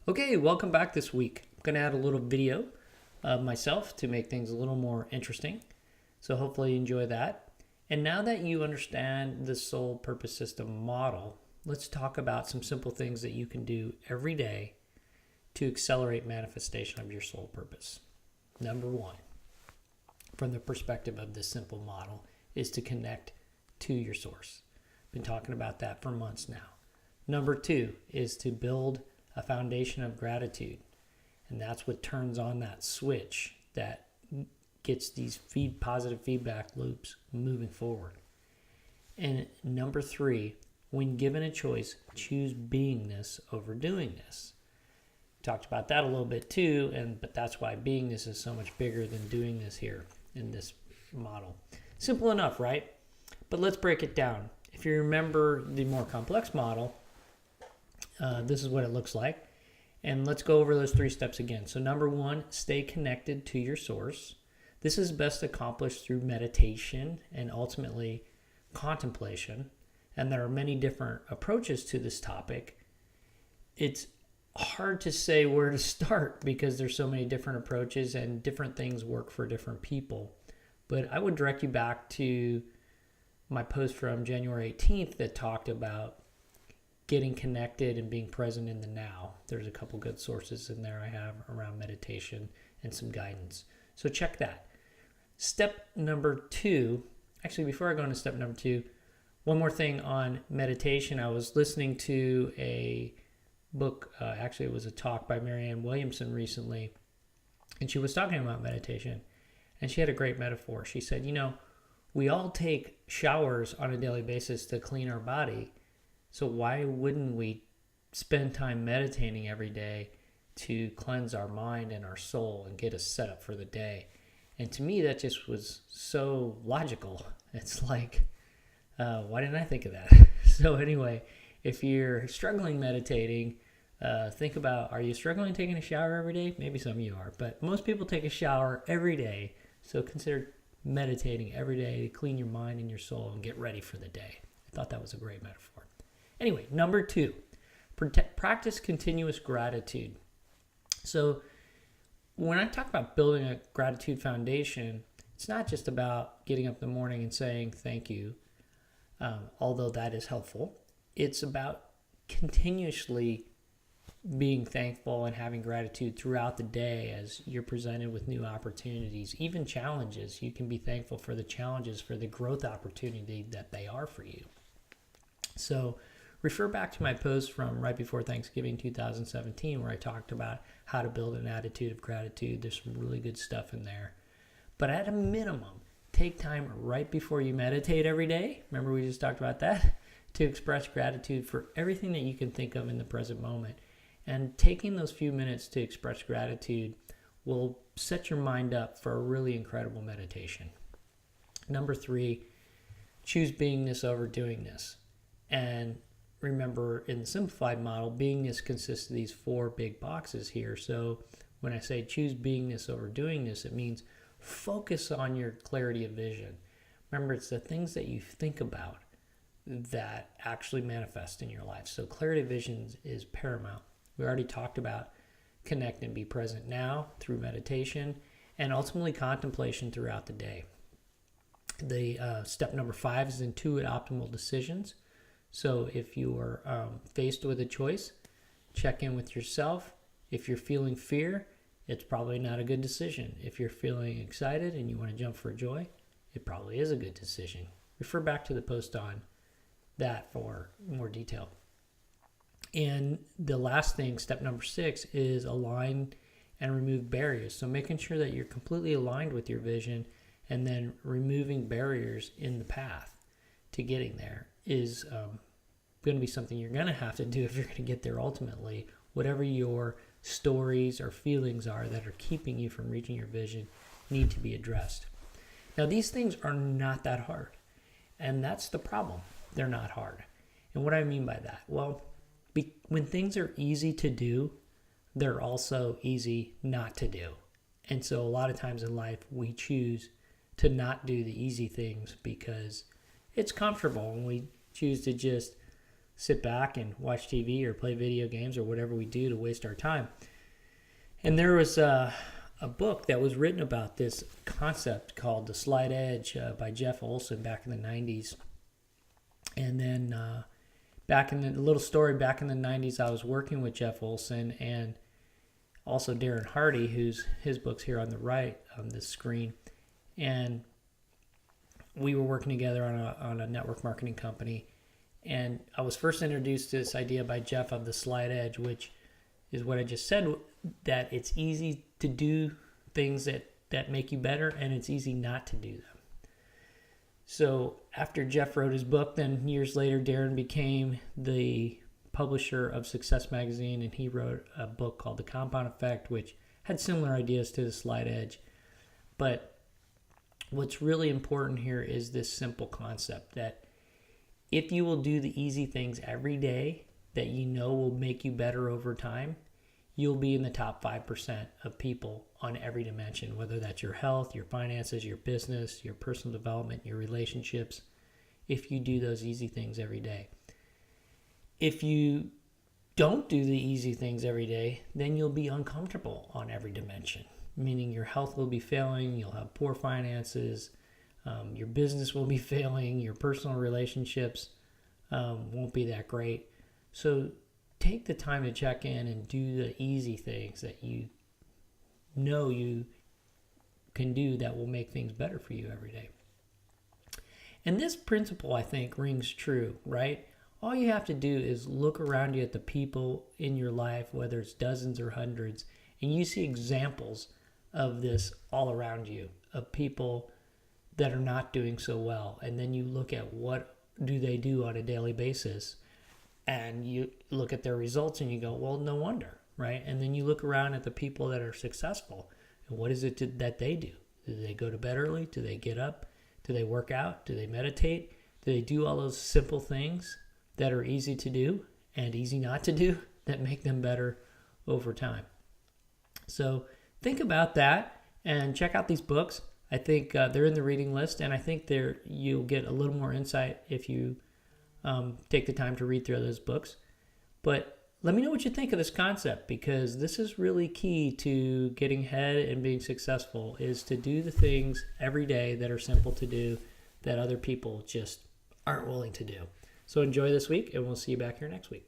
Okay, welcome back this week. I'm going to add a little video of myself to make things a little more interesting. So hopefully you enjoy that. And now that you understand the soul purpose system model, let's talk about some simple things that you can do every day to accelerate manifestation of your soul purpose. Number one, from the perspective of this simple model, is to connect to your source. Been talking about that for months now. Number two is to build a foundation of gratitude. And that's what turns on that switch that gets these positive feedback loops moving forward. And number three, when given a choice, choose beingness over doingness. Talked about that a little bit too, but that's why beingness is so much bigger than doing this here in this model. Simple enough, right? But let's break it down. If you remember the more complex model, this is what it looks like. And let's go over those 3 steps again. So number one, stay connected to your source. This is best accomplished through meditation and ultimately contemplation. And there are many different approaches to this topic. It's hard to say where to start because there's so many different approaches and different things work for different people. But I would direct you back to my post from January 18th that talked about getting connected and being present in the now. There's a couple good sources in there I have around meditation and some guidance. So check that. Step number 2, actually before I go into step number 2, one more thing on meditation. I was listening to a book, actually it was a talk by Marianne Williamson recently, and she was talking about meditation, and she had a great metaphor. She said, we all take showers on a daily basis to clean our body. So why wouldn't we spend time meditating every day to cleanse our mind and our soul and get us set up for the day? And to me, that just was so logical. It's like, why didn't I think of that? So anyway, if you're struggling meditating, think about, are you struggling taking a shower every day? Maybe some of you are, but most people take a shower every day. So consider meditating every day to clean your mind and your soul and get ready for the day. I thought that was a great metaphor. Anyway, number 2, practice continuous gratitude. So when I talk about building a gratitude foundation, it's not just about getting up in the morning and saying thank you, although that is helpful. It's about continuously being thankful and having gratitude throughout the day as you're presented with new opportunities, even challenges. You can be thankful for the challenges, for the growth opportunity that they are for you. So refer back to my post from right before Thanksgiving 2017 where I talked about how to build an attitude of gratitude. There's some really good stuff in there. But at a minimum, take time right before you meditate every day. Remember we just talked about that? To express gratitude for everything that you can think of in the present moment. And taking those few minutes to express gratitude will set your mind up for a really incredible meditation. Number 3, choose beingness over doingness. And remember, in the simplified model, beingness consists of these 4 big boxes here. So when I say choose beingness over doingness, it means focus on your clarity of vision. Remember, it's the things that you think about that actually manifest in your life. So clarity of vision is paramount. We already talked about connect and be present now through meditation and ultimately contemplation throughout the day. The step number 5 is intuit optimal decisions. So if you are faced with a choice, check in with yourself. If you're feeling fear, it's probably not a good decision. If you're feeling excited and you want to jump for joy, it probably is a good decision. Refer back to the post on that for more detail. And the last thing, step number 6, is align and remove barriers. So making sure that you're completely aligned with your vision and then removing barriers in the path to getting there is going to be something you're going to have to do if you're going to get there ultimately. Whatever your stories or feelings are that are keeping you from reaching your vision need to be addressed. Now, these things are not that hard, and that's the problem. They're not hard. And what do I mean by that? Well, when things are easy to do, they're also easy not to do. And so a lot of times in life, we choose to not do the easy things because it's comfortable, and we choose to just sit back and watch TV or play video games or whatever we do to waste our time. And there was a book that was written about this concept called The Slight Edge by Jeff Olson back in the 90s. And then back in the little story back in the 90s, I was working with Jeff Olson and also Darren Hardy, his book's here on the right on this screen. And we were working together on a network marketing company. And I was first introduced to this idea by Jeff of the slight edge, which is what I just said, that it's easy to do things that make you better, and it's easy not to do them. So after Jeff wrote his book, then years later, Darren became the publisher of Success Magazine, and he wrote a book called The Compound Effect, which had similar ideas to the slight edge. But what's really important here is this simple concept that if you will do the easy things every day that you know will make you better over time, you'll be in the top 5% of people on every dimension, whether that's your health, your finances, your business, your personal development, your relationships, if you do those easy things every day. If you don't do the easy things every day, then you'll be uncomfortable on every dimension, meaning your health will be failing, you'll have poor finances, your business will be failing, your personal relationships won't be that great. So take the time to check in and do the easy things that you know you can do that will make things better for you every day. And this principle, I think, rings true, right? All you have to do is look around you at the people in your life, whether it's dozens or hundreds, and you see examples of this all around you, of people that are not doing so well. And then you look at what do they do on a daily basis, and you look at their results and you go, well, no wonder, right? And then you look around at the people that are successful, and what is it that they do? Do they go to bed early? Do they get up? Do they work out? Do they meditate? Do they do all those simple things that are easy to do and easy not to do that make them better over time? So think about that and check out these books. I think they're in the reading list, and I think you'll get a little more insight if you take the time to read through those books. But let me know what you think of this concept, because this is really key to getting ahead and being successful, is to do the things every day that are simple to do that other people just aren't willing to do. So enjoy this week, and we'll see you back here next week.